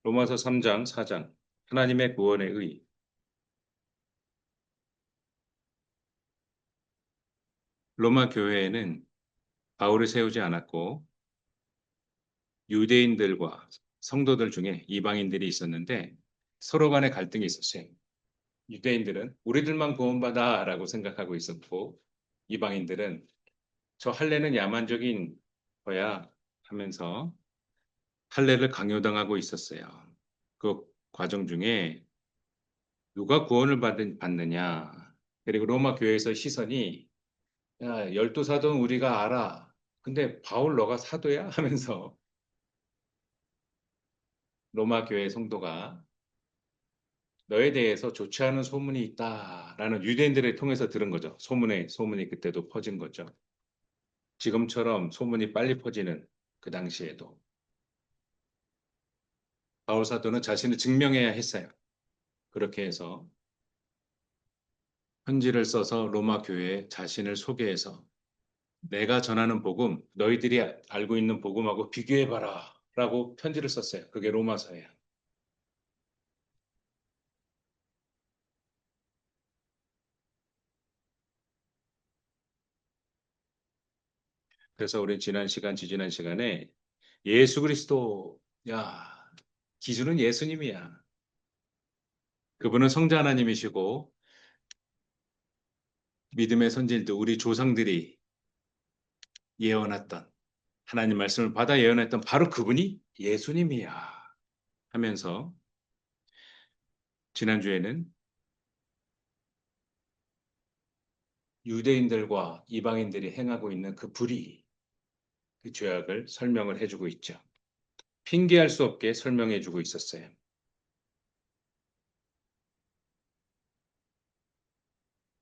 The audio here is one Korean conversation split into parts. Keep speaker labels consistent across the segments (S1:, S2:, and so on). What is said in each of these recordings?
S1: 로마서 3장, 4장. 하나님의 구원의 의. 로마 교회에는 바울을 세우지 않았고 유대인들과 성도들 중에 이방인들이 있었는데 서로 간에 갈등이 있었어요. 유대인들은 우리들만 구원받아라고 생각하고 있었고 이방인들은 저 할례는 야만적인 거야 하면서 할례를 강요당하고 있었어요. 그 과정 중에 누가 구원을 받느냐. 그리고 로마 교회에서 시선이 야, 열두 사도는 우리가 알아. 근데 바울 너가 사도야? 하면서 로마 교회 성도가 너에 대해서 좋지 않은 소문이 있다라는 유대인들을 통해서 들은 거죠. 소문이 그때도 퍼진 거죠. 지금처럼 소문이 빨리 퍼지는 그 당시에도 바울 사도는 자신을 증명해야 했어요. 그렇게 해서 편지를 써서 로마 교회에 자신을 소개해서 내가 전하는 복음, 너희들이 알고 있는 복음하고 비교해봐라 라고 편지를 썼어요. 그게 로마서예요. 그래서 우리 지지난 시간에 예수 그리스도, 야, 기준은 예수님이야. 그분은 성자 하나님이시고 믿음의 선진들, 우리 조상들이 예언했던 하나님 말씀을 받아 예언했던 바로 그분이 예수님이야. 하면서 지난주에는 유대인들과 이방인들이 행하고 있는 그 불의, 그 죄악을 설명을 해주고 있죠. 핑계할 수 없게 설명해주고 있었어요.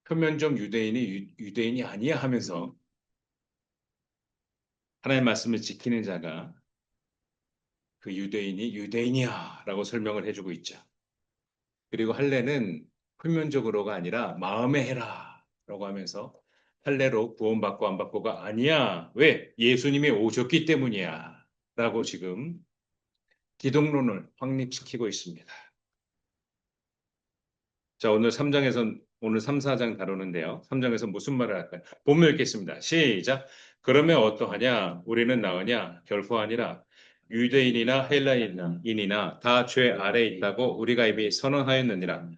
S1: 표면적 유대인이 유대인이 아니야 하면서 하나님의 말씀을 지키는 자가 그 유대인이 유대인이야 라고 설명을 해주고 있죠. 그리고 할례는 표면적으로가 아니라 마음에 해라 라고 하면서 할례로 구원받고 안 받고가 아니야. 왜? 예수님이 오셨기 때문이야. 라고 지금 기독론을 확립시키고 있습니다. 자, 오늘 3, 4장 다루는데요. 3장에서 무슨 말을 할까요? 본문 읽겠습니다. 시작. 그러면 어떠하냐? 우리는 나으냐? 결코 아니라 유대인이나 헬라인이나 다 죄 아래에 있다고 우리가 이미 선언하였느니라.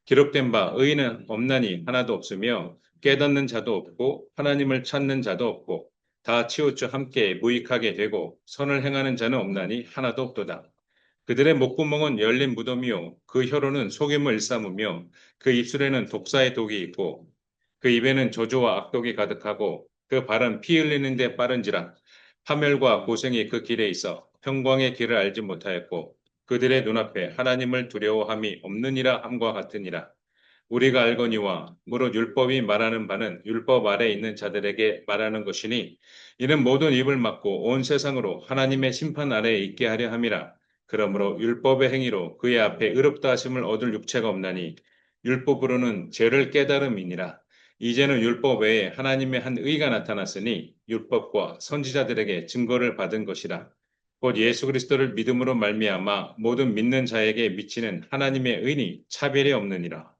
S1: 기록된 바 의인은 없나니 하나도 없으며 깨닫는 자도 없고 하나님을 찾는 자도 없고 다 치우쳐 함께 무익하게 되고 선을 행하는 자는 없나니 하나도 없도다. 그들의 목구멍은 열린 무덤이요 그 혀로는 속임을 일삼으며 그 입술에는 독사의 독이 있고 그 입에는 저주와 악독이 가득하고 그 발은 피 흘리는 데 빠른지라 파멸과 고생이 그 길에 있어 평광의 길을 알지 못하였고 그들의 눈앞에 하나님을 두려워함이 없느니라 함과 같으니라. 우리가 알거니와 무릇 율법이 말하는 바는 율법 아래 있는 자들에게 말하는 것이니 이는 모든 입을 막고 온 세상으로 하나님의 심판 아래에 있게 하려 함이라. 그러므로 율법의 행위로 그의 앞에 의롭다 하심을 얻을 육체가 없나니 율법으로는 죄를 깨달음이니라. 이제는 율법 외에 하나님의 한 의가 나타났으니 율법과 선지자들에게 증거를 받은 것이라. 곧 예수 그리스도를 믿음으로 말미암아 모든 믿는 자에게 미치는 하나님의 의니 차별이 없느니라.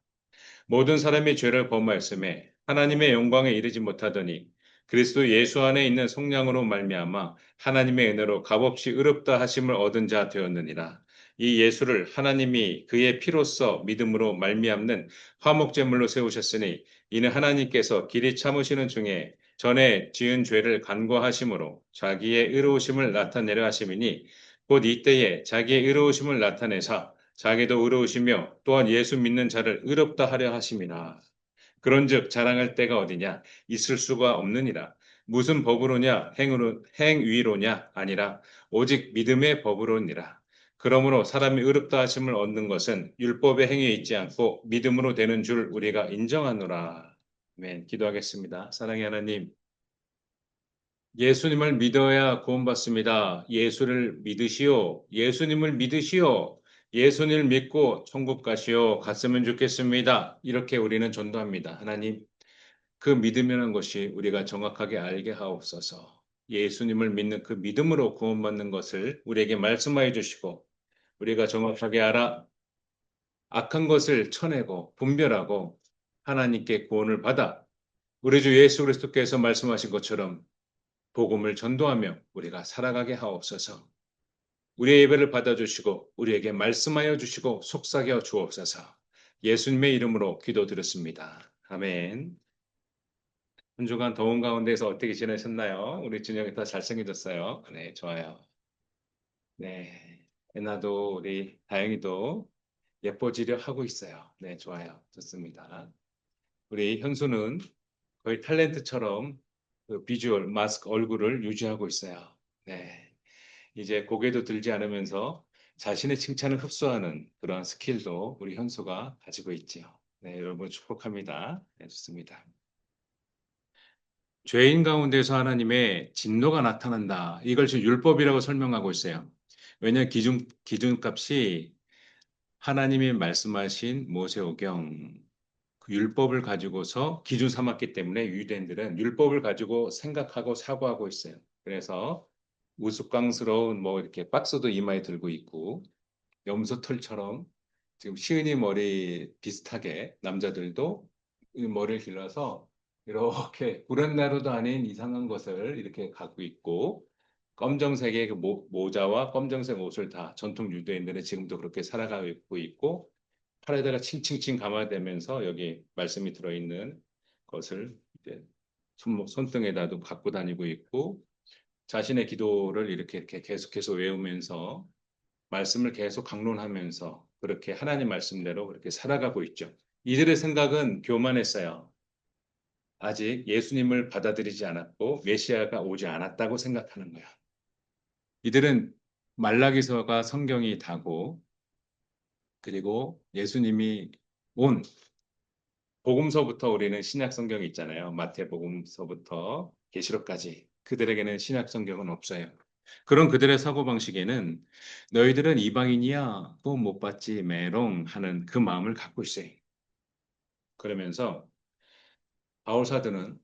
S1: 모든 사람이 죄를 범하였음에 하나님의 영광에 이르지 못하더니 그리스도 예수 안에 있는 성령으로 말미암아 하나님의 은혜로 값없이 의롭다 하심을 얻은 자 되었느니라. 이 예수를 하나님이 그의 피로써 믿음으로 말미암는 화목제물로 세우셨으니 이는 하나님께서 길이 참으시는 중에 전에 지은 죄를 간과하심으로 자기의 의로우심을 나타내려 하심이니 곧 이때에 자기의 의로우심을 나타내사 자기도 의로우시며 또한 예수 믿는 자를 의롭다 하려 하심이나 그런즉 자랑할 때가 어디냐 있을 수가 없느니라. 무슨 법으로냐 행위로냐 아니라 오직 믿음의 법으로니라. 그러므로 사람이 의롭다 하심을 얻는 것은 율법의 행위에 있지 않고 믿음으로 되는 줄 우리가 인정하노라. 아멘. 기도하겠습니다. 사랑의 하나님, 예수님을 믿어야 구원받습니다. 예수를 믿으시오. 예수님을 믿으시오. 예수님을 믿고 천국 가시오. 갔으면 좋겠습니다. 이렇게 우리는 전도합니다. 하나님, 그 믿음이라는 것이 우리가 정확하게 알게 하옵소서. 예수님을 믿는 그 믿음으로 구원받는 것을 우리에게 말씀하여 주시고 우리가 정확하게 알아 악한 것을 쳐내고 분별하고 하나님께 구원을 받아 우리 주 예수 그리스도께서 말씀하신 것처럼 복음을 전도하며 우리가 살아가게 하옵소서. 우리의 예배를 받아주시고 우리에게 말씀하여 주시고 속삭여 주옵소서. 예수님의 이름으로 기도드렸습니다. 아멘. 한 주간 더운 가운데서 어떻게 지내셨나요? 우리 준영이 더 잘생겨졌어요. 네, 좋아요. 네. 애나도 우리 다영이도 예뻐지려 하고 있어요. 네, 좋아요. 좋습니다. 우리 현수는 거의 탤런트처럼 그 비주얼, 마스크, 얼굴을 유지하고 있어요. 네. 이제 고개도 들지 않으면서 자신의 칭찬을 흡수하는 그러한 스킬도 우리 현수가 가지고 있지요. 네, 여러분 축복합니다. 네, 좋습니다. 죄인 가운데서 하나님의 진노가 나타난다. 이걸 지금 율법이라고 설명하고 있어요. 왜냐하면 기준값이 하나님이 말씀하신 모세오경 그 율법을 가지고서 기준 삼았기 때문에 유대인들은 율법을 가지고 생각하고 사고하고 있어요. 그래서 우스꽝스러운 뭐 이렇게 박스도 이마에 들고 있고 염소털처럼 지금 시은이 머리 비슷하게 남자들도 이 머리를 길러서 이렇게 구렛나루도 아닌 이상한 것을 이렇게 갖고 있고 검정색의 그 모자와 검정색 옷을 다 전통 유대인들은 지금도 그렇게 살아가고 있고 팔에다가 칭칭칭 감아대면서 여기 말씀이 들어있는 것을 이제 손등에다도 갖고 다니고 있고 자신의 기도를 이렇게 계속해서 외우면서 말씀을 계속 강론하면서 그렇게 하나님 말씀대로 그렇게 살아가고 있죠. 이들의 생각은 교만했어요. 아직 예수님을 받아들이지 않았고 메시아가 오지 않았다고 생각하는 거야. 이들은 말라기서가 성경이 다고 그리고 예수님이 온 복음서부터 우리는 신약 성경이 있잖아요. 마태복음서부터 계시록까지 그들에게는 신약 성경은 없어요. 그런 그들의 사고방식에는 너희들은 이방인이야 구원 못 받지 메롱 하는 그 마음을 갖고 있어요. 그러면서 바울 사도는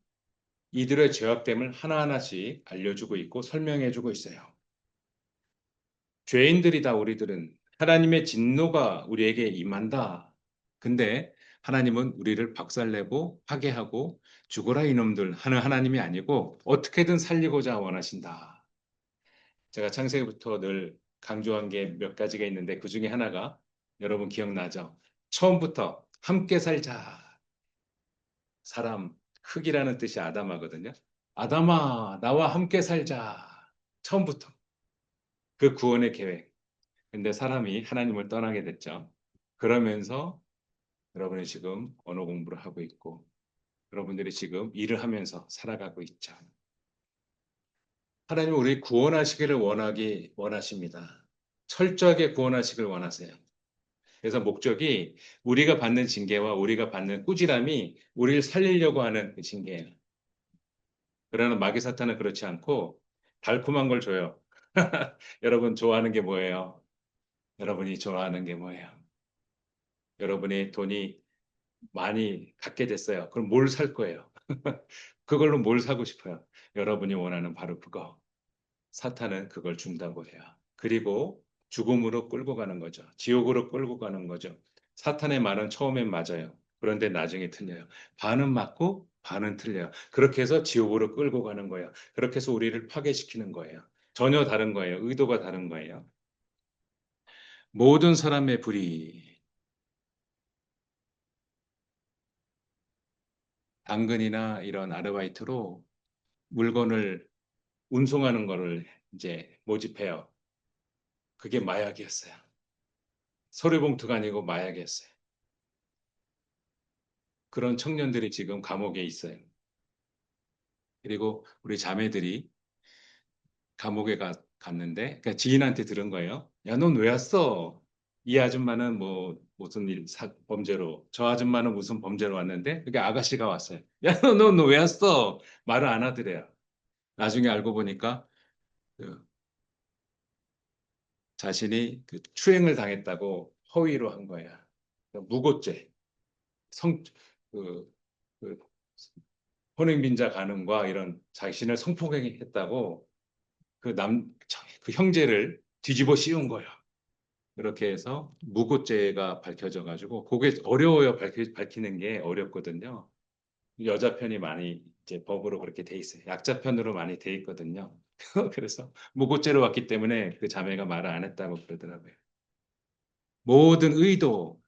S1: 이들의 죄악됨을 하나하나씩 알려주고 있고 설명해주고 있어요. 죄인들이다 우리들은 하나님의 진노가 우리에게 임한다. 근데 하나님은 우리를 박살내고 파괴하고 죽어라 이놈들 하는 하나님이 아니고 어떻게든 살리고자 원하신다. 제가 창세기부터 늘 강조한 게 몇 가지가 있는데 그 중에 하나가 여러분 기억나죠? 처음부터 함께 살자. 사람, 흙이라는 뜻이 아담하거든요. 아담아, 나와 함께 살자. 처음부터. 그 구원의 계획. 근데 사람이 하나님을 떠나게 됐죠. 그러면서 여러분이 지금 언어 공부를 하고 있고, 여러분들이 지금 일을 하면서 살아가고 있죠. 하나님은 우리 구원하시기를 원하십니다. 철저하게 구원하시길 원하세요. 그래서 목적이 우리가 받는 징계와 우리가 받는 꾸지람이 우리를 살리려고 하는 그 징계예요. 그러나 마귀 사탄은 그렇지 않고 달콤한 걸 줘요. 여러분 좋아하는 게 뭐예요? 여러분이 좋아하는 게 뭐예요? 여러분이 돈이 많이 갖게 됐어요. 그럼 뭘 살 거예요? 그걸로 뭘 사고 싶어요? 여러분이 원하는 바로 그거. 사탄은 그걸 준다고 해요. 그리고 죽음으로 끌고 가는 거죠. 지옥으로 끌고 가는 거죠. 사탄의 말은 처음엔 맞아요. 그런데 나중에 틀려요. 반은 맞고 반은 틀려요. 그렇게 해서 지옥으로 끌고 가는 거예요. 그렇게 해서 우리를 파괴시키는 거예요. 전혀 다른 거예요. 의도가 다른 거예요. 모든 사람의 불의, 당근이나 이런 아르바이트로 물건을 운송하는 거를 이제 모집해요. 그게 마약이었어요. 서류봉투가 아니고 마약이었어요. 그런 청년들이 지금 감옥에 있어요. 그리고 우리 자매들이 감옥에 갔는데, 그러니까 지인한테 들은 거예요. 야, 넌 왜 왔어? 이 아줌마는 뭐 무슨 범죄로, 저 아줌마는 무슨 범죄로 왔는데, 그게 아가씨가 왔어요. 야, 너 왜 왔어? 말을 안 하더래요. 나중에 알고 보니까 그 자신이 그 추행을 당했다고 허위로 한 거야. 그러니까 무고죄, 성, 그, 그 혼행빈자 가늠과 이런 자신을 성폭행했다고 그 그 형제를 뒤집어 씌운 거예요. 이렇게 해서 무고죄가 밝혀져 가지고 그게 어려워요. 밝히는 게 어렵거든요. 여자 편이 많이 이제 법으로 그렇게 돼 있어요. 약자 편으로 많이 돼 있거든요. 그래서 무고죄로 왔기 때문에 그 자매가 말을 안 했다고 그러더라고요. 모든 의도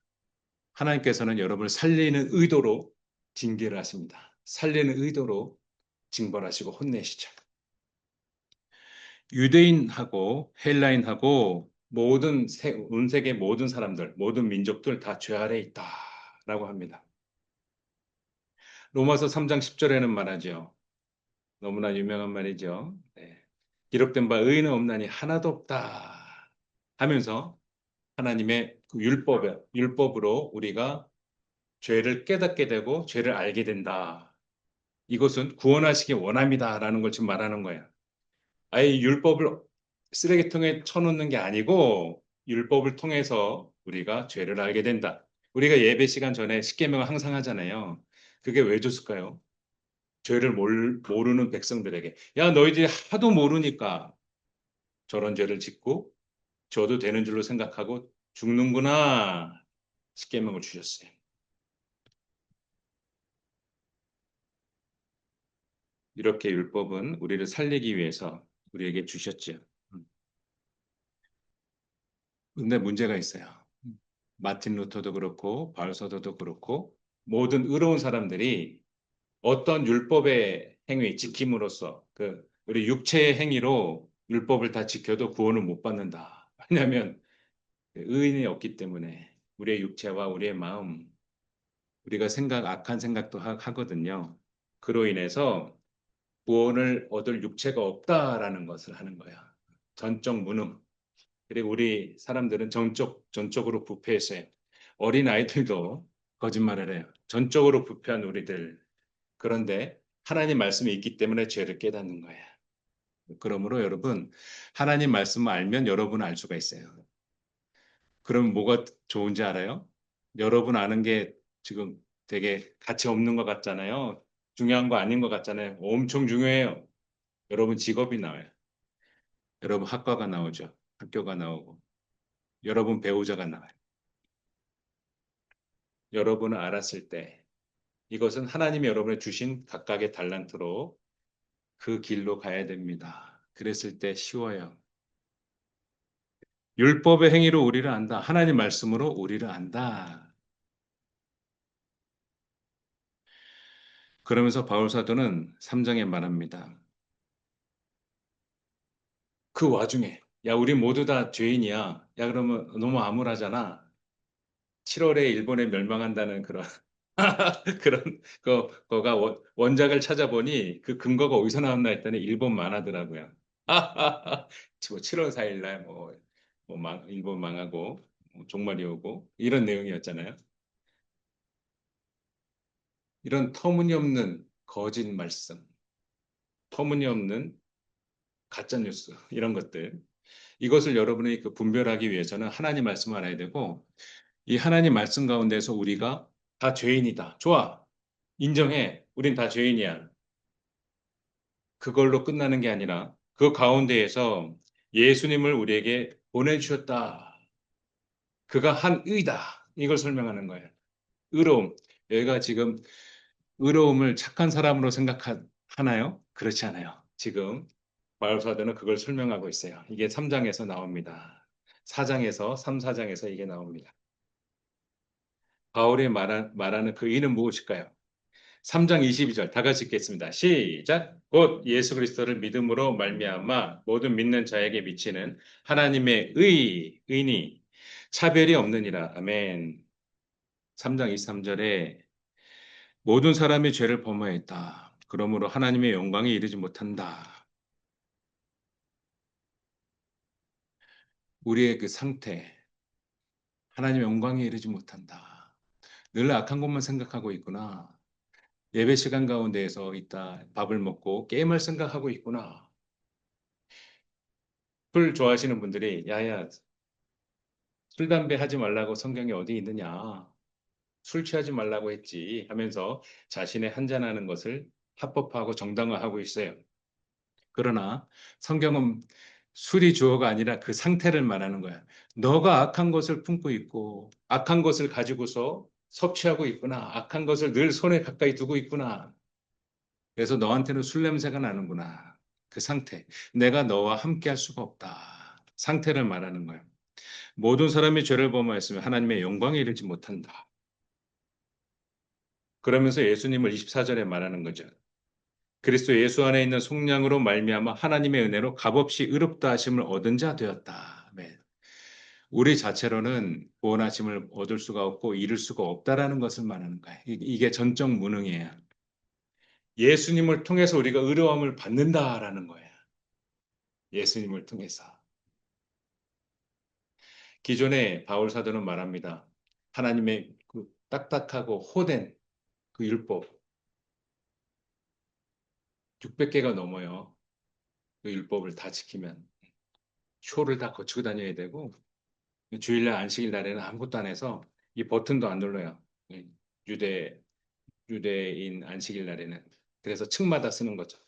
S1: 하나님께서는 여러분을 살리는 의도로 징계를 하십니다. 살리는 의도로 징벌하시고 혼내시죠. 유대인하고 헬라인하고 모든 온 세계 모든 사람들, 모든 민족들 다 죄 아래 있다라고 합니다. 로마서 3장 10절에는 말하죠. 너무나 유명한 말이죠. 네. 기록된 바 의인은 없나니 하나도 없다 하면서 하나님의 그 율법으로 우리가 죄를 깨닫게 되고 죄를 알게 된다. 이것은 구원하시기 원합니다라는 걸 지금 말하는 거예요. 아예 율법을 쓰레기통에 쳐놓는 게 아니고 율법을 통해서 우리가 죄를 알게 된다. 우리가 예배 시간 전에 십계명을 항상 하잖아요. 그게 왜 줬을까요? 죄를 모르는 백성들에게 야 너희들이 하도 모르니까 저런 죄를 짓고 저도 되는 줄로 생각하고 죽는구나. 십계명을 주셨어요. 이렇게 율법은 우리를 살리기 위해서 우리에게 주셨죠. 근데 문제가 있어요. 마틴 루터도 그렇고 바울사도도 그렇고 모든 의로운 사람들이 어떤 율법의 행위 지킴으로써 그 우리 육체의 행위로 율법을 다 지켜도 구원을 못 받는다. 왜냐하면 의인이 없기 때문에 우리의 육체와 우리의 마음 우리가 악한 생각도 하거든요. 그로 인해서 구원을 얻을 육체가 없다라는 것을 하는 거야. 전적 무능. 그리고 우리 사람들은 전적으로 부패했어요. 어린 아이들도 거짓말을 해요. 전적으로 부패한 우리들. 그런데 하나님 말씀이 있기 때문에 죄를 깨닫는 거예요. 그러므로 여러분, 하나님 말씀을 알면 여러분은 알 수가 있어요. 그럼 뭐가 좋은지 알아요? 여러분 아는 게 지금 되게 가치 없는 것 같잖아요. 중요한 거 아닌 것 같잖아요. 엄청 중요해요. 여러분 직업이 나와요. 여러분 학과가 나오죠. 학교가 나오고. 여러분 배우자가 나와요. 여러분을 알았을 때 이것은 하나님이 여러분의 주신 각각의 달란트로 그 길로 가야 됩니다. 그랬을 때 쉬워요. 율법의 행위로 우리를 안다. 하나님 말씀으로 우리를 안다. 그러면서 바울 사도는 3장에 말합니다. 그 와중에 야 우리 모두 다 죄인이야. 야 그러면 너무 암울하잖아. 7월에 일본에 멸망한다는 그런 그런 거가 원작을 찾아보니 그 근거가 어디서 나왔나 했더니 일본 만화더라고요. 뭐 7월 4일 날 일본 망하고 종말이 오고 이런 내용이었잖아요. 이런 터무니없는 거짓 말씀, 터무니없는 가짜 뉴스 이런 것들 이것을 여러분이 그 분별하기 위해서는 하나님 말씀을 알아야 되고 이 하나님 말씀 가운데서 우리가 다 죄인이다. 좋아. 인정해. 우린 다 죄인이야. 그걸로 끝나는 게 아니라 그 가운데에서 예수님을 우리에게 보내주셨다. 그가 한 의다. 이걸 설명하는 거예요. 의로움. 여기가 지금 의로움을 착한 사람으로 생각하나요? 그렇지 않아요. 지금 마을사도는 그걸 설명하고 있어요. 이게 3장에서 나옵니다. 4장에서 3, 4장에서 이게 나옵니다. 바울이 말하는 그 의는 무엇일까요? 3장 22절 다 같이 읽겠습니다. 시작. 곧 예수 그리스도를 믿음으로 말미암아 모든 믿는 자에게 미치는 하나님의 의니 차별이 없느니라. 아멘. 3장 23절에 모든 사람이 죄를 범하였다. 그러므로 하나님의 영광에 이르지 못한다. 우리의 그 상태, 하나님의 영광에 이르지 못한다. 늘 악한 것만 생각하고 있구나. 예배 시간 가운데에서 있다. 밥을 먹고 게임을 생각하고 있구나. 술 좋아하시는 분들이 야야 술 담배 하지 말라고 성경에 어디 있느냐. 술 취하지 말라고 했지 하면서 자신의 한잔하는 것을 합법화하고 정당화하고 있어요. 그러나 성경은 술이 주어가 아니라 그 상태를 말하는 거야. 너가 악한 것을 품고 있고, 악한 것을 가지고서 섭취하고 있구나. 악한 것을 늘 손에 가까이 두고 있구나. 그래서 너한테는 술 냄새가 나는구나. 그 상태. 내가 너와 함께 할 수가 없다. 상태를 말하는 거야. 모든 사람이 죄를 범하였으면 하나님의 영광에 이르지 못한다. 그러면서 예수님을 24절에 말하는 거죠. 그리스도 예수 안에 있는 속량으로 말미암아 하나님의 은혜로 값없이 의롭다 하심을 얻은 자 되었다. 아멘. 우리 자체로는 구원하심을 얻을 수가 없고 이룰 수가 없다라는 것을 말하는 거예요. 이게 전적 무능이에요. 예수님을 통해서 우리가 의로움을 받는다라는 거예요. 예수님을 통해서. 기존에 바울 사도는 말합니다. 하나님의 그 딱딱하고 호된 그 율법 600개가 넘어요. 그 율법을 다 지키면 쇼를 다 거치고 다녀야 되고 주일날 안식일 날에는 아무것도 안 해서 이 버튼도 안 눌러요. 유대 유대인 안식일 날에는 그래서 층마다 쓰는 거죠.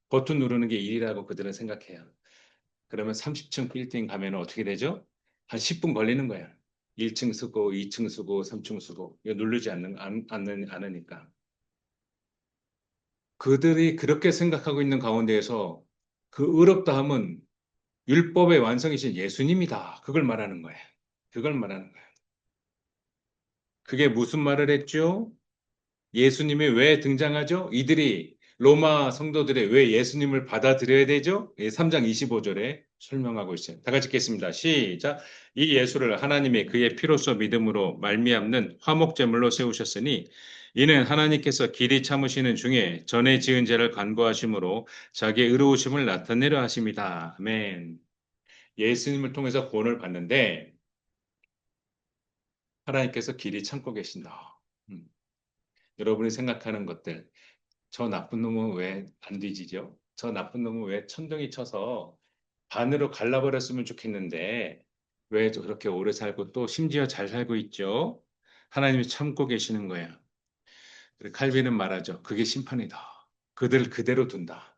S1: 버튼 누르는 게 일이라고 그들은 생각해요. 그러면 30층 빌딩 가면 어떻게 되죠? 한 10분 걸리는 거예요. 1층 쓰고 2층 쓰고 3층 쓰고 이거 누르지 않으니까. 그들이 그렇게 생각하고 있는 가운데에서 그 의롭다 함은 율법의 완성이신 예수님이다. 그걸 말하는 거예요. 그걸 말하는 거예요. 그게 무슨 말을 했죠? 예수님이 왜 등장하죠? 이들이 로마 성도들의 왜 예수님을 받아들여야 되죠? 3장 25절에 설명하고 있어요. 다 같이 읽겠습니다. 시작. 이 예수를 하나님이 그의 피로써 믿음으로 말미암는 화목제물로 세우셨으니 이는 하나님께서 길이 참으시는 중에 전에 지은 죄를 간구하심으로 자기의 의로우심을 나타내려 하심이다. 아멘. 예수님을 통해서 구원을 받는데 하나님께서 길이 참고 계신다. 음. 여러분이 생각하는 것들 저 나쁜 놈은 왜 안 뒤지죠? 저 나쁜 놈은 왜 천둥이 쳐서 반으로 갈라버렸으면 좋겠는데 왜 저렇게 오래 살고 또 심지어 잘 살고 있죠? 하나님이 참고 계시는 거예요. 칼빈은 말하죠. 그게 심판이다. 그들 그대로 둔다.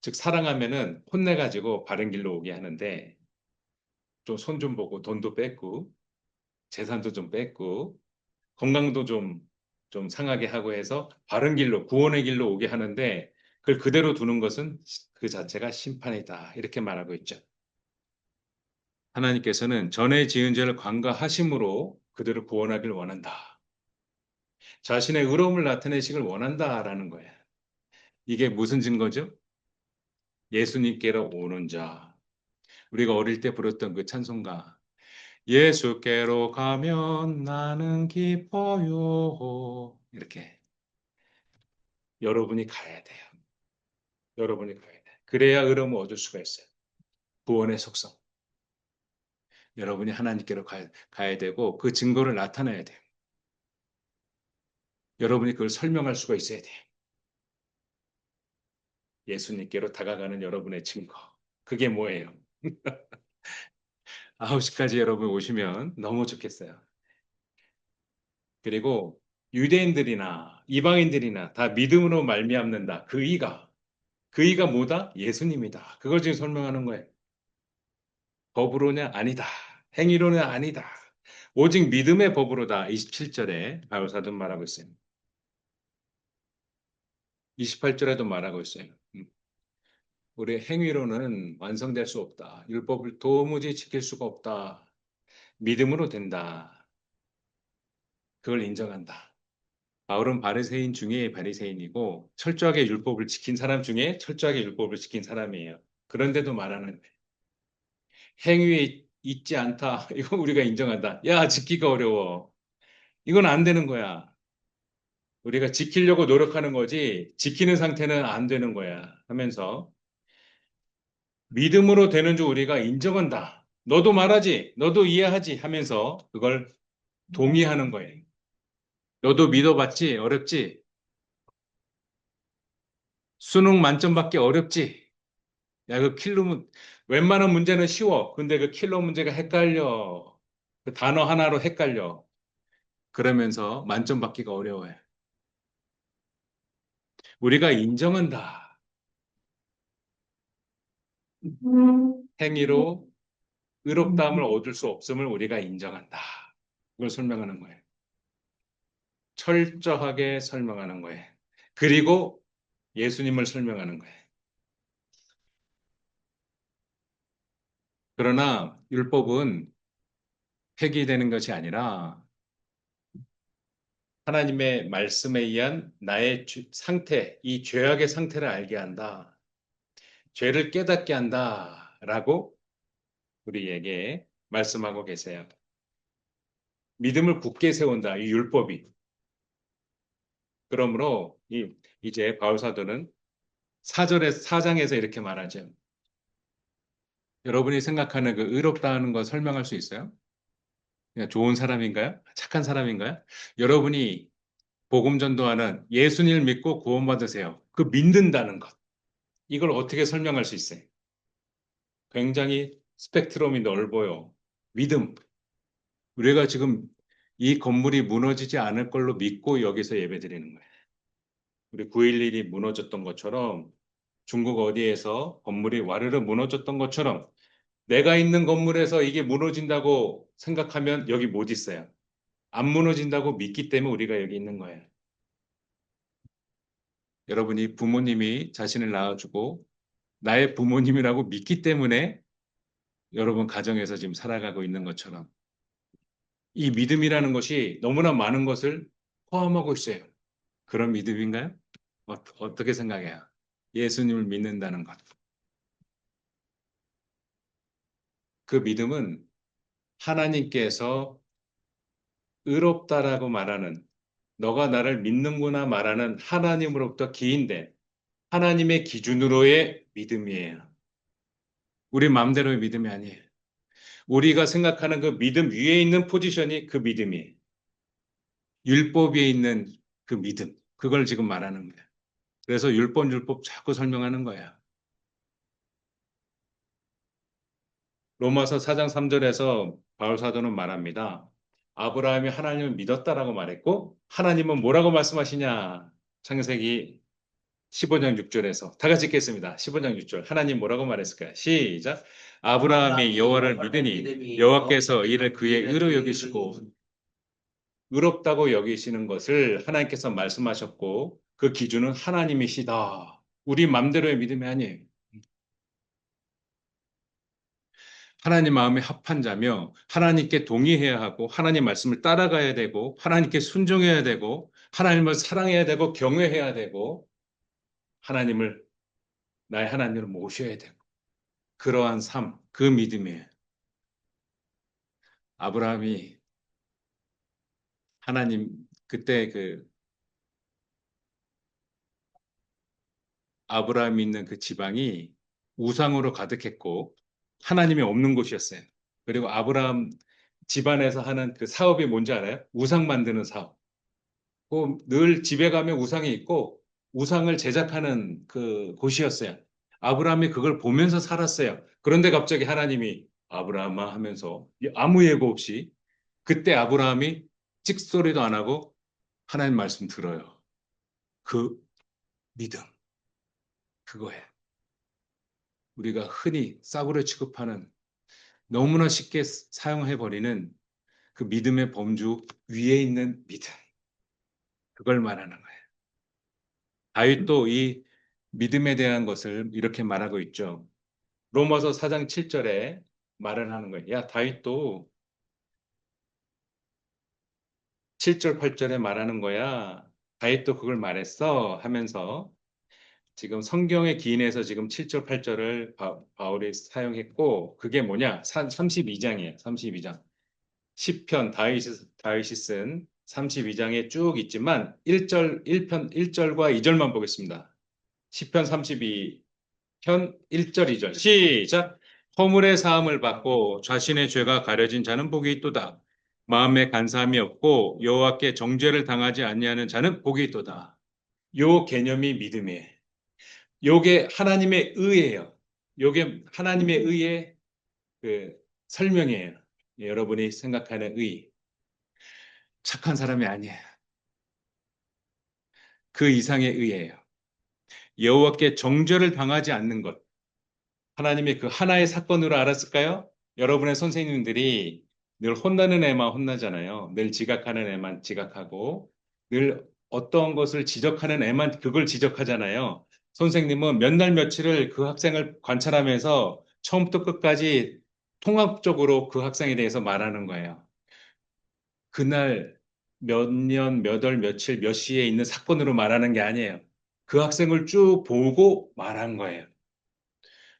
S1: 즉 사랑하면은 혼내가지고 바른 길로 오게 하는데 좀 손 좀 보고 돈도 뺏고 재산도 좀 뺏고 건강도 좀 상하게 하고 해서 바른 길로, 구원의 길로 오게 하는데 그걸 그대로 두는 것은 그 자체가 심판이다. 이렇게 말하고 있죠. 하나님께서는 전에 지은 죄를 관가하심으로 그들을 구원하길 원한다. 자신의 의로움을 나타내시길 원한다라는 거예요. 이게 무슨 증거죠? 예수님께로 오는 자. 우리가 어릴 때 부르던 그 찬송가. 예수께로 가면 나는 기뻐요. 이렇게 여러분이 가야 돼요. 여러분이 가야 돼. 그래야 의로움을 얻을 수가 있어요. 구원의 속성. 여러분이 하나님께로 가야 되고 그 증거를 나타내야 돼요. 여러분이 그걸 설명할 수가 있어야 돼요. 예수님께로 다가가는 여러분의 증거. 그게 뭐예요? 9시까지 여러분 오시면 너무 좋겠어요. 그리고 유대인들이나 이방인들이나 다 믿음으로 말미암는다. 그 이가 뭐다? 예수님이다. 그걸 지금 설명하는 거예요. 법으로는 아니다. 행위로는 아니다. 오직 믿음의 법으로다. 27절에 바울사도 말하고 있어요. 28절에도 말하고 있어요. 우리 행위로는 완성될 수 없다. 율법을 도무지 지킬 수가 없다. 믿음으로 된다. 그걸 인정한다. 바울은 바리새인 중에 바리새인이고 철저하게 율법을 지킨 사람 중에 철저하게 율법을 지킨 사람이에요. 그런데도 말하는 행위에 있지 않다. 이거 우리가 인정한다. 야, 지키기가 어려워. 이건 안 되는 거야. 우리가 지키려고 노력하는 거지 지키는 상태는 안 되는 거야 하면서 믿음으로 되는 줄 우리가 인정한다. 너도 말하지, 너도 이해하지 하면서 그걸 동의하는 거예요. 너도 믿어봤지? 어렵지? 수능 만점 받기 어렵지? 야, 그 웬만한 문제는 쉬워. 근데 그 킬러 문제가 헷갈려. 그 단어 하나로 헷갈려. 그러면서 만점 받기가 어려워요. 우리가 인정한다. 행위로 의롭다함을 얻을 수 없음을 우리가 인정한다. 그걸 설명하는 거예요. 철저하게 설명하는 거예요. 그리고 예수님을 설명하는 거예요. 그러나 율법은 폐기되는 것이 아니라 하나님의 말씀에 의한 나의 상태, 이 죄악의 상태를 알게 한다. 죄를 깨닫게 한다. 라고 우리에게 말씀하고 계세요. 믿음을 굳게 세운다. 이 율법이. 그러므로 이제 바울 사도는 4장에서 이렇게 말하죠. 여러분이 생각하는 그 의롭다는 거 설명할 수 있어요? 그냥 좋은 사람인가요? 착한 사람인가요? 여러분이 복음 전도하는 예수님을 믿고 구원받으세요. 그 믿는다는 것. 이걸 어떻게 설명할 수 있어요? 굉장히 스펙트럼이 넓어요. 믿음. 우리가 지금 이 건물이 무너지지 않을 걸로 믿고 여기서 예배드리는 거예요. 우리 9.11이 무너졌던 것처럼 중국 어디에서 건물이 와르르 무너졌던 것처럼 내가 있는 건물에서 이게 무너진다고 생각하면 여기 못 있어요. 안 무너진다고 믿기 때문에 우리가 여기 있는 거예요. 여러분이 부모님이 자신을 낳아주고 나의 부모님이라고 믿기 때문에 여러분 가정에서 지금 살아가고 있는 것처럼 이 믿음이라는 것이 너무나 많은 것을 포함하고 있어요. 그런 믿음인가요? 어떻게 생각해요? 예수님을 믿는다는 것. 그 믿음은 하나님께서 의롭다라고 말하는 너가 나를 믿는구나 말하는 하나님으로부터 기인된 하나님의 기준으로의 믿음이에요. 우리 마음대로의 믿음이 아니에요. 우리가 생각하는 그 믿음 위에 있는 포지션이 그 믿음이에요. 율법 위에 있는 그 믿음. 그걸 지금 말하는 거예요. 그래서 율법 자꾸 설명하는 거야. 로마서 4장 3절에서 바울 사도는 말합니다. 아브라함이 하나님을 믿었다라고 말했고 하나님은 뭐라고 말씀하시냐? 창세기 15장 6절에서 다 같이 읽겠습니다. 15장 6절. 하나님 뭐라고 말했을까요? 시작. 아브라함이 여호와를 믿으니 여호와께서 이를 그의 의로 여기시고 의롭다고 여기시는 것을 하나님께서 말씀하셨고 그 기준은 하나님이시다. 우리 맘대로의 믿음이 아니에요. 하나님 마음에 합한 자며 하나님께 동의해야 하고 하나님 말씀을 따라가야 되고 하나님께 순종해야 되고 하나님을 사랑해야 되고 경외해야 되고 하나님을 나의 하나님을 모셔야 되고 그러한 삶, 그 믿음이에요. 아브라함이 하나님 그때 그 아브라함이 있는 그 지방이 우상으로 가득했고 하나님이 없는 곳이었어요. 그리고 아브라함 집안에서 하는 그 사업이 뭔지 알아요? 우상 만드는 사업. 늘 집에 가면 우상이 있고 우상을 제작하는 그 곳이었어요. 아브라함이 그걸 보면서 살았어요. 그런데 갑자기 하나님이 아브라함아 하면서 아무 예고 없이 그때 아브라함이 찍소리도 안 하고 하나님 말씀 들어요. 그 믿음, 그거예요. 우리가 흔히 싸구려 취급하는 너무나 쉽게 사용해버리는 그 믿음의 범주 위에 있는 믿음. 그걸 말하는 거예요. 다윗도 이 믿음에 대한 것을 이렇게 말하고 있죠. 로마서 4장 7절에 말을 하는 거예요. 야, 다윗도 7절, 8절에 말하는 거야. 다윗도 그걸 말했어 하면서 지금 성경의 기인에서 지금 7절, 8절을 바울이 사용했고 그게 뭐냐? 32장이에요. 32장. 시편 다윗이 쓴 32장에 쭉 있지만 1절 1편 1절과 2절만 보겠습니다. 시편 32편 1절 2절 시작. 허물의 사함을 받고 자신의 죄가 가려진 자는 복이 있도다. 마음에 간사함이 없고 여호와께 정죄를 당하지 아니하는 자는 복이 있도다. 요 개념이 믿음이에요. 요게 하나님의 의예요. 요게 하나님의 의의 그 설명이에요. 여러분이 생각하는 의. 착한 사람이 아니에요. 그 이상의 의예요. 여호와께 정죄를 당하지 않는 것. 하나님이 그 하나의 사건으로 알았을까요? 여러분의 선생님들이 늘 혼나는 애만 혼나잖아요. 늘 지각하는 애만 지각하고, 늘 어떤 것을 지적하는 애만 그걸 지적하잖아요. 선생님은 몇 날 며칠을 그 학생을 관찰하면서 처음부터 끝까지 통합적으로 그 학생에 대해서 말하는 거예요. 그날 몇 년, 몇 월, 며칠, 몇 시에 있는 사건으로 말하는 게 아니에요. 그 학생을 쭉 보고 말한 거예요.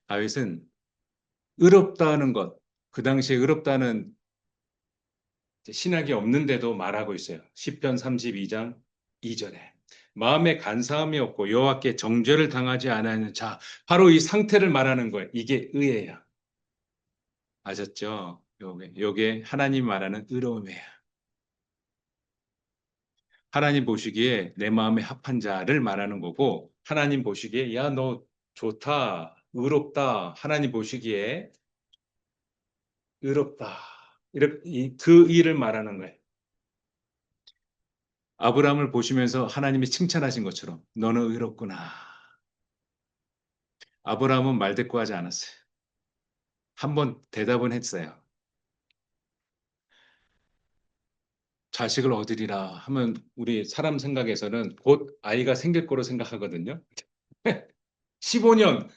S1: 다윗은 의롭다는 것, 그 당시에 의롭다는 신학이 없는데도 말하고 있어요. 시편 32장 2절에. 마음에 간사함이 없고 여호와께 정죄를 당하지 않는 자, 바로 이 상태를 말하는 거예요. 이게 의예요. 아셨죠? 요게 하나님 말하는 의로움이에요. 하나님 보시기에 내 마음에 합한 자를 말하는 거고, 하나님 보시기에, 야, 너 좋다, 의롭다. 하나님 보시기에 의롭다. 이렇게, 그 일을 말하는 거예요. 아브라함을 보시면서 하나님이 칭찬하신 것처럼, 너는 의롭구나. 아브라함은 말대꾸하지 않았어요. 한번 대답은 했어요. 자식을 얻으리라 하면 우리 사람 생각에서는 곧 아이가 생길 거로 생각하거든요. 15년,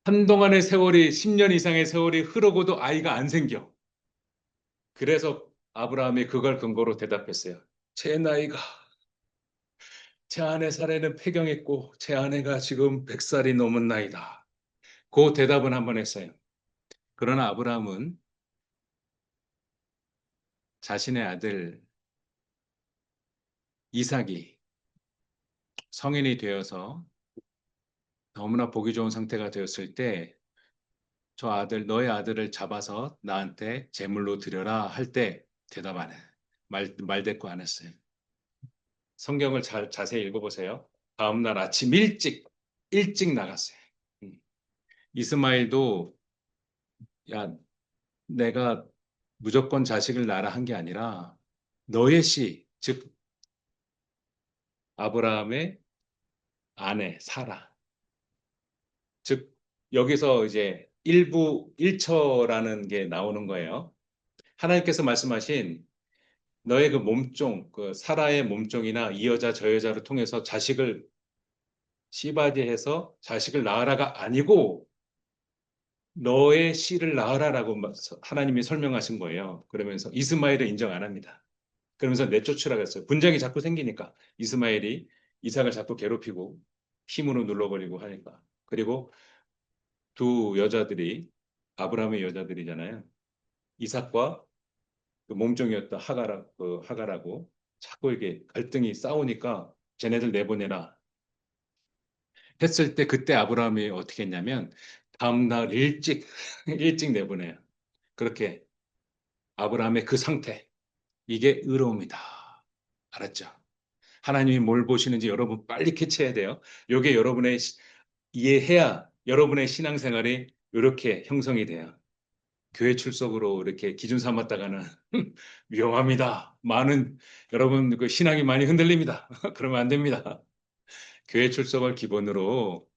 S1: 한동안의 세월이, 10년 이상의 세월이 흐르고도 아이가 안 생겨. 그래서 아브라함이 그걸 근거로 대답했어요. 제 나이가, 제 아내 사례는 폐경했고, 제 아내가 지금 100살이 넘은 나이다. 그 대답은 한번 했어요. 그러나 아브라함은 자신의 아들 이삭이 성인이 되어서 너무나 보기 좋은 상태가 되었을 때, 저 아들, 너의 아들을 잡아서 나한테 제물로 드려라 할 때 대답 안 해. 말대꾸 안 했어요. 성경을 자세히 읽어보세요. 다음날 아침 일찍 나갔어요. 음. 이스마일도, 야, 내가 무조건 자식을 낳으라 한 게 아니라, 너의 씨, 즉, 아브라함의 아내, 사라. 즉, 여기서 이제 일부, 일처라는 게 나오는 거예요. 하나님께서 말씀하신 너의 그 몸종, 그 사라의 몸종이나 이 여자 저 여자를 통해서 자식을 씨바디해서 자식을 낳으라가 아니고 너의 씨를 낳으라라고 하나님이 설명하신 거예요. 그러면서 이스마엘을 인정 안 합니다. 그러면서 내쫓으라고 했어요. 분쟁이 자꾸 생기니까 이스마엘이 이삭을 자꾸 괴롭히고 힘으로 눌러버리고 하니까. 그리고 두 여자들이 아브라함의 여자들이잖아요. 이삭과 그 몸종이었던 하가라고 자꾸 이게 갈등이 싸우니까 쟤네들 내보내라 했을 때 그때 아브라함이 어떻게 했냐면 다음날 일찍 일찍 내보내요. 그렇게 아브라함의 그 상태 이게 의로움이다. 알았죠? 하나님이 뭘 보시는지 여러분 빨리 캐치해야 돼요. 이게 여러분의 이해해야 여러분의 신앙생활이 이렇게 형성이 돼요. 교회 출석으로 이렇게 기준 삼았다가는 위험합니다. 많은 여러분 그 신앙이 많이 흔들립니다. 그러면 안 됩니다. 교회 출석을 기본으로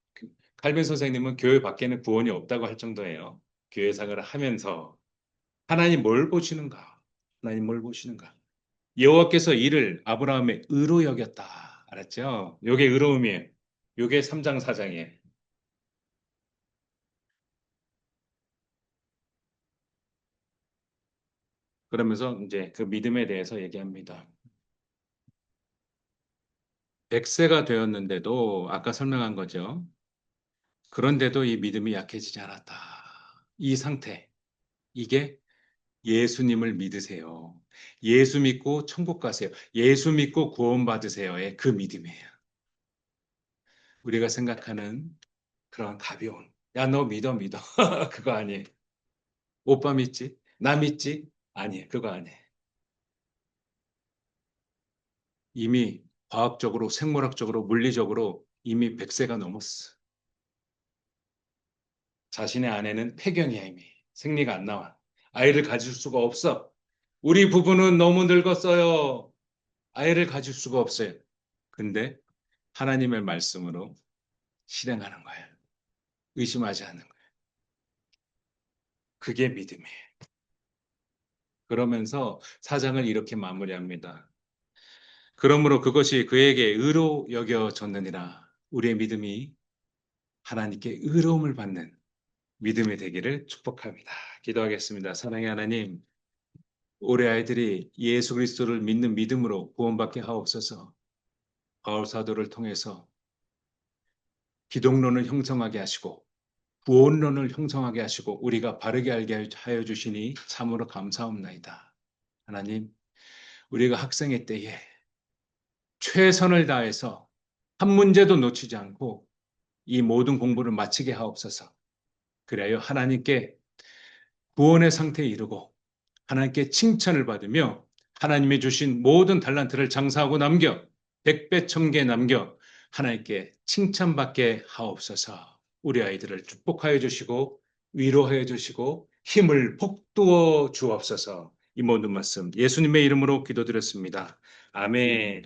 S1: 칼빈 선생님은 교회 밖에는 구원이 없다고 할 정도예요. 교회 생활을 하면서 하나님 뭘 보시는가? 하나님 뭘 보시는가? 여호와께서 이를 아브라함의 의로 여겼다. 알았죠? 요게 의로움이에요. 요게 3장 4장이에요. 그러면서 이제 그 믿음에 대해서 얘기합니다. 100세가 되었는데도 아까 설명한 거죠. 그런데도 이 믿음이 약해지지 않았다. 이 상태, 이게 예수님을 믿으세요. 예수 믿고 천국 가세요. 예수 믿고 구원받으세요의 그 믿음이에요. 우리가 생각하는 그런 가벼운, 야, 너 믿어. 그거 아니에요. 오빠 믿지? 나 믿지? 아니에요. 그거 아니에요. 이미 과학적으로, 생물학적으로, 물리적으로 이미 100세가 넘었어. 자신의 아내는 폐경이야, 이미. 생리가 안 나와. 아이를 가질 수가 없어. 우리 부부는 너무 늙었어요. 아이를 가질 수가 없어요. 근데 하나님의 말씀으로 실행하는 거예요. 의심하지 않는 거예요. 그게 믿음이에요. 그러면서 4장을 이렇게 마무리합니다. 그러므로 그것이 그에게 의로 여겨졌느니라. 우리의 믿음이 하나님께 의로움을 받는 믿음이 되기를 축복합니다. 기도하겠습니다. 사랑의 하나님, 우리 아이들이 예수 그리스도를 믿는 믿음으로 구원받게 하옵소서. 바울 사도를 통해서 기독론을 형성하게 하시고 구원론을 형성하게 하시고 우리가 바르게 알게 하여 주시니 참으로 감사합나이다. 하나님, 우리가 학생의 때에 최선을 다해서 한 문제도 놓치지 않고 이 모든 공부를 마치게 하옵소서. 그래야 하나님께 구원의 상태에 이르고 하나님께 칭찬을 받으며 하나님이 주신 모든 달란트를 장사하고 남겨 백배 천개 남겨 하나님께 칭찬받게 하옵소서. 우리 아이들을 축복하여 주시고 위로하여 주시고 힘을 북두어 주옵소서. 이 모든 말씀 예수님의 이름으로 기도드렸습니다. 아멘.